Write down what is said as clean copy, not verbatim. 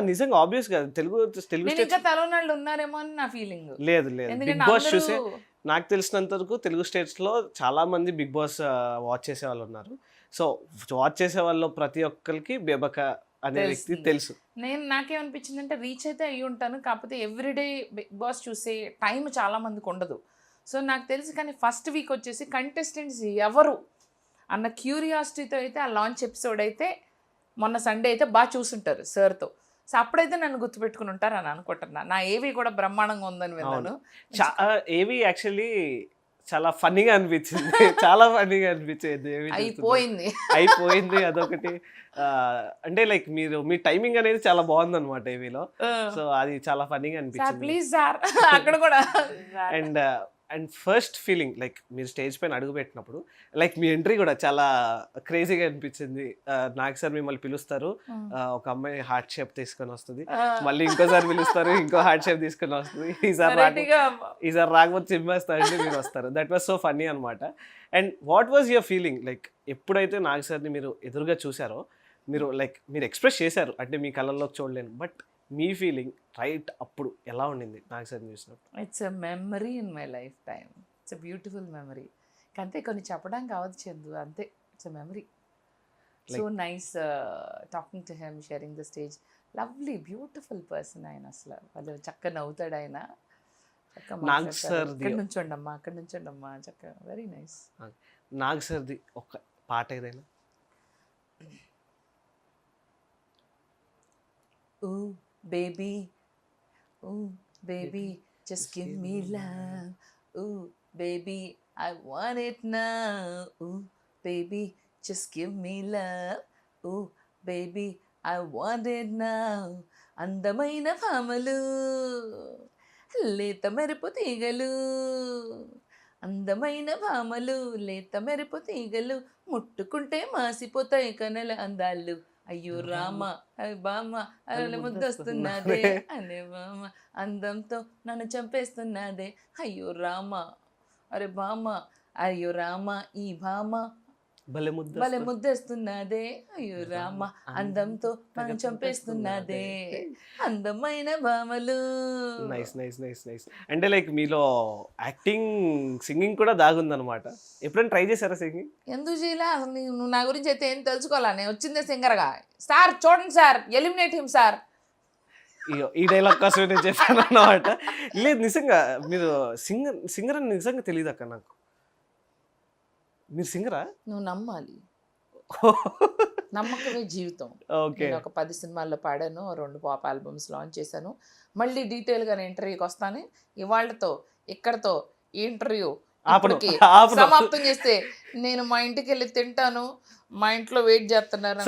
నిజంగా ఆబ్వియస్‌గా తెలుగు తెలుగు నేను స్టేట్స్ ఇంకా తెలవనోళ్ళు ఉన్నారేమో అని నా ఫీలింగ్. లేదు. బిగ్ ఎందుకంటే బాస్ అందరూ చూసే నాకు తెలిసినంత వరకు తెలుగు స్టేట్స్‌లో చాలా మంది బిగ్ బాస్ వాచ్ చేసేవాళ్ళున్నారు. సో, వాచ్ చేసే వాళ్ళలో ప్రతి ఒక్కళ్ళకి బేబక అనే వ్యక్తి తెలుస్తుంది. తెలుసు. నాకేమనిపించిందంటే రీచ్ అయితే అయ్యి ఉంటాను. కాకపోతే ఎవ్రీడే బిగ్ బాస్ చూసే టైం చాలా మందికి ఉండదు. సో నాకు తెలుసు, కానీ ఫస్ట్ వీక్ వచ్చేసి కంటెస్టెంట్స్ ఎవరు అన్న క్యూరియాసిటీతో అయితే ఆ లాంచ్ ఎపిసోడ్ అయితే మొన్న సండే అయితే బాగా చూసుంటారు సార్తో. సో అప్పుడైతే నన్ను గుర్తుపెట్టుకుని ఉంటారు అని అనుకుంటున్నా. నా ఏవి కూడా బ్రహ్మాండంగా ఉందని విన్నాను. ఏవి యాక్చువల్లీ చాలా ఫన్నీగా అనిపించింది. చాలా ఫన్నీగా అనిపించేది ఏవి అయిపోయింది. అయిపోయింది అదొకటి. అంటే లైక్ మీ టైమింగ్ అనేది చాలా బాగుందన్నమాట ఏవిలో. సో అది చాలా ఫన్నీగా సార్ అనిపించింది. ప్లీజ్ సార్ అక్కడ కూడా అండ్ ఫస్ట్ ఫీలింగ్ లైక్ మీరు స్టేజ్ పైన అడుగు పెట్టినప్పుడు లైక్ మీ ఎంట్రీ కూడా చాలా క్రేజీగా అనిపించింది. నాకు సార్ మిమ్మల్ని పిలుస్తారు, ఒక అమ్మాయి హార్ట్ షేప్ తీసుకొని వస్తుంది, మళ్ళీ ఇంకోసారి పిలుస్తారు, ఇంకో హార్ట్ షేప్ తీసుకొని వస్తుంది, ఈసారి రాకపోతే చింపేస్తారండి, మీరు వస్తారు. దట్ వాజ్ సో ఫన్నీ అనమాట. And what was your feeling like ఎప్పుడైతే నాగ్ సార్ని మీరు ఎదురుగా చూసారో మీరు ఎక్స్ప్రెస్ చేశారు, అంటే మీ కళ్ళల్లోకి చూడలేను, బట్ మీ ఫీలింగ్ రైట్ అప్పుడు ఎలా ఉండింది నాగ్ సార్ని చూసినప్పుడు? It's a memory in my life time. It's a beautiful memory. అంతే, కొన్ని చెప్పడానికి అవ్వదు చందు, అంతే. It's a memory. So nice talking to him, sharing the stage. Lovely beautiful person ఆయన. అసలు వాళ్ళు చక్కగా నవ్వుతాడు ఆయన. నాగ్ సార్ అక్కడ నుంచోండమ్మా చక్కగా. Very nice. నాగ్ సార్ది ఒక పాట ఏదైనా? Ooh, baby, ooh, baby, just give me love. Ooh, baby, I want it now. Ooh, baby, just give me love. Ooh, baby, I want it now. అందమైన భామలు, లేత మెరుపు తీగలు, అందమైన భామలు, లేత మెరుపు తీగలు, ముట్టుకుంటే మాసిపోతాయి కనల అందాలు. అయ్యో రామ, అయ్య బామ, అలా ముద్దొస్తున్నదే, అనే బామ అందంతో నన్ను చంపేస్తున్నదే. అయ్యో రామ, అరే బామ, అయ్యో రామ, ఈ భామ భలే ముద్దొస్తున్నదే. అయ్యో రామ, అందంతో నన్ను చంపేస్తున్నదే. అందమైన భామలు. Nice nice nice nice. అంటే లైక్ మీలో యాక్టింగ్, సింగింగ్ కూడా దాగుందనమాట. ఎప్పుడైనా ట్రై చేశారా సింగింగ్? ఎందుకు చేయలే? అసలు నువ్వు నా గురించి అయితే ఏం తెలుసుకోవాలా? నేను వచ్చిందే సింగర్గా. సార్ చూడండి సార్, ఎలిమినేట్ హిమ్ సార్. ఈ డైలాగ్ కోసం నేను చెప్పాను అన్నమాట. లేదు నిజంగా మీరు సింగర్ అని నిజంగా తెలియదు అక్క నాకు. మీరు సింగరా? నువ్వు నమ్మాలి. నమ్మకమే జీవితం. నేను ఒక 10 సినిమాల్లో పాడాను, 2 పాప్ ఆల్బమ్స్ లాంచ్ చేశాను. మళ్ళీ డీటెయిల్గా నేను ఇంటర్వ్యూకి వస్తాను. ఇవాళతో ఇక్కడతో ఈ ఇంటర్వ్యూ ఇప్పటికి సమాప్తం చేస్తే నేను మా ఇంటికి వెళ్ళి తింటాను. మా ఇంట్లో వెయిట్ చేస్తున్నారు.